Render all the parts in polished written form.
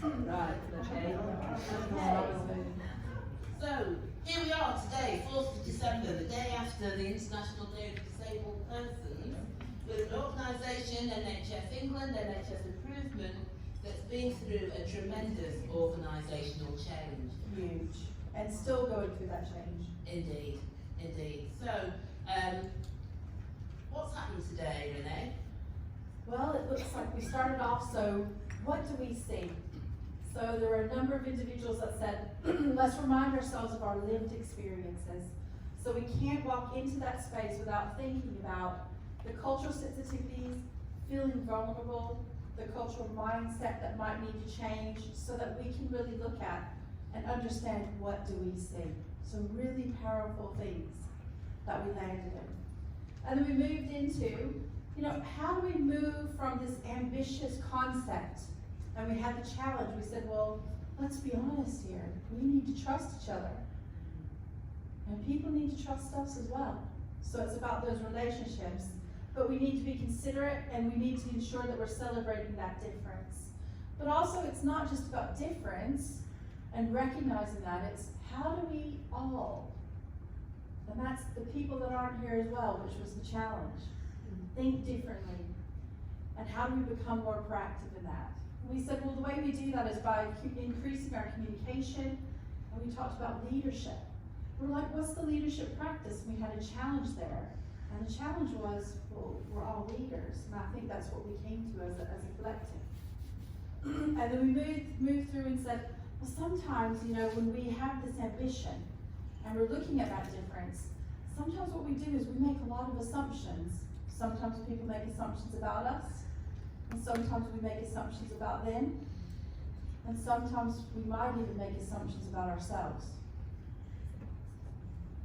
Right, okay. So, here we are today, 4th of December, the day after the International Day of Disabled Persons, with an organisation, NHS England, NHS Improvement, that's been through a tremendous organisational change. Huge. And still going through that change. Indeed, indeed. So, what's happening today, Renee? Well, it looks like we started off, so what do we see? So there were a number of individuals that said, let's remind ourselves of our lived experiences. So we can't walk into that space without thinking about the cultural sensitivities, feeling vulnerable, the cultural mindset that might need to change so that we can really look at and understand what do we see. So really powerful things that we landed in. And then we moved into, how do we move from this ambitious concept? And we had the challenge, we said, well, let's be honest here. We need to trust each other. And people need to trust us as well. So it's about those relationships. But we need to be considerate and we need to ensure that we're celebrating that difference. But also it's not just about difference and recognizing that, it's how do we all, and that's the people that aren't here as well, which was the challenge, think differently. And how do we become more proactive in that? We said, well, the way we do that is by increasing our communication, and we talked about leadership. We're like, what's the leadership practice? And we had a challenge there, and the challenge was, well, we're all leaders, and I think that's what we came to as a collective. And then we moved through and said, well, sometimes, when we have this ambition, and we're looking at that difference, sometimes what we do is we make a lot of assumptions. Sometimes people make assumptions about us, and sometimes we make assumptions about them, and sometimes we might even make assumptions about ourselves.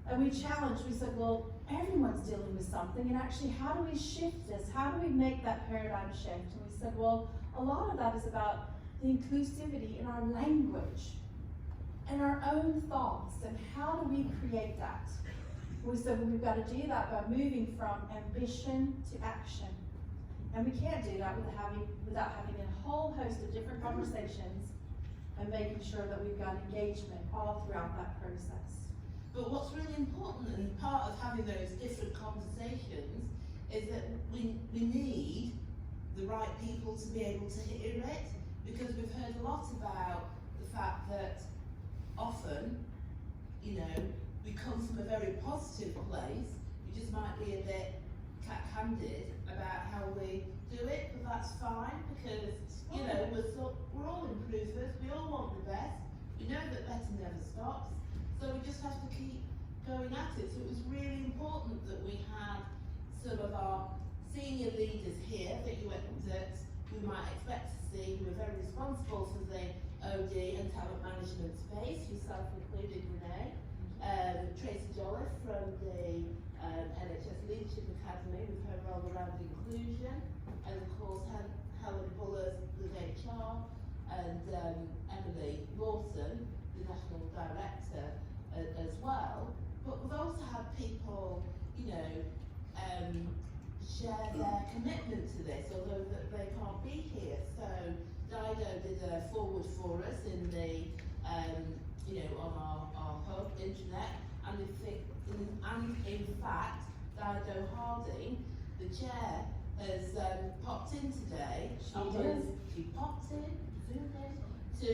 And we challenged, we said, well, everyone's dealing with something, and actually how do we shift this? How do we make that paradigm shift? And we said, well, a lot of that is about the inclusivity in our language and our own thoughts, and how do we create that? We said, well, we've got to do that by moving from ambition to action. And we can't do that without having a whole host of different conversations and making sure that we've got engagement all throughout that process. But what's really important and part of having those different conversations is that we need the right people to be able to hear it, because we've heard a lot about the fact that often, we come from a very positive place. We just might be a bit cat-handed about how we do it, but that's fine because, we're all improvers, we all want the best, we know that better never stops, so we just have to keep going at it. So it was really important that we had some of our senior leaders here that we might expect to see, who are very responsible for the OD and talent management space, yourself included, Renee. Tracy Jolliffe from the NHS Leadership Academy with her role around inclusion, and of course Helen Bullers with HR, and Emily Lawson, the National Director, as well. But we've also had people, share their commitment to this, although that they can't be here. So Dido did a forward for us in the, on our hub intranet, and in fact, Dido Harding, the chair, has popped in today. She popped in, zoomed in, to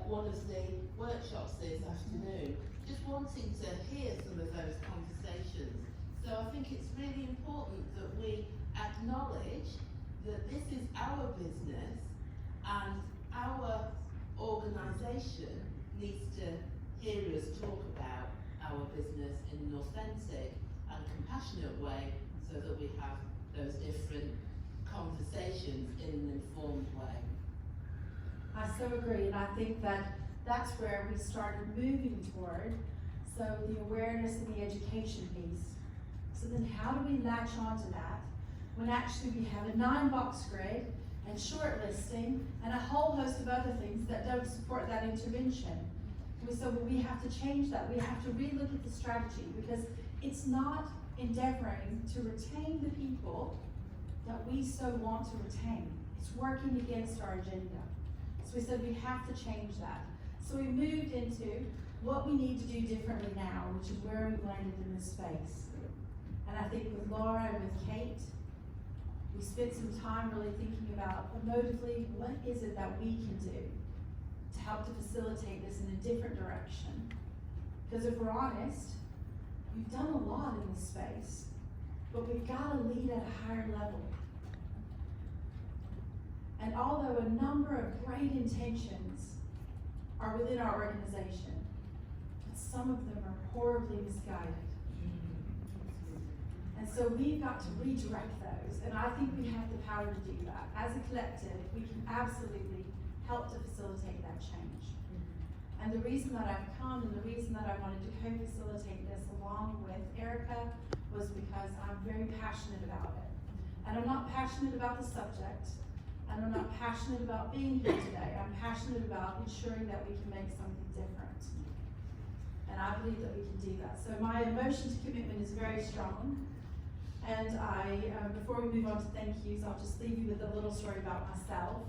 one of the workshops this afternoon, just wanting to hear some of those conversations. So I think it's really important that we acknowledge that this is our business and our organisation needs to hear us talk about our business in an authentic and compassionate way so that we have those different conversations in an informed way. I so agree, and I think that that's where we started moving toward, so the awareness and the education piece. So then how do we latch onto that when actually we have a 9-box grid and shortlisting and a whole host of other things that don't support that intervention? So we have to change that. We have to relook at the strategy, because it's not endeavoring to retain the people that we so want to retain. It's working against our agenda. So we said we have to change that. So we moved into what we need to do differently now, which is where we landed in this space. And I think with Laura and with Kate, we spent some time really thinking about emotively, what is it that we can do to help to facilitate this in a different direction? Because if we're honest, we've done a lot in this space, but we've got to lead at a higher level. And although a number of great intentions are within our organization, but some of them are horribly misguided. And so we've got to redirect those, and I think we have the power to do that. As a collective, we can absolutely help to facilitate that change. And the reason that I've come and the reason that I wanted to co-facilitate this along with Erica was because I'm very passionate about it. And I'm not passionate about the subject, and I'm not passionate about being here today. I'm passionate about ensuring that we can make something different. And I believe that we can do that. So my emotion to commitment is very strong. And before we move on to thank yous, I'll just leave you with a little story about myself.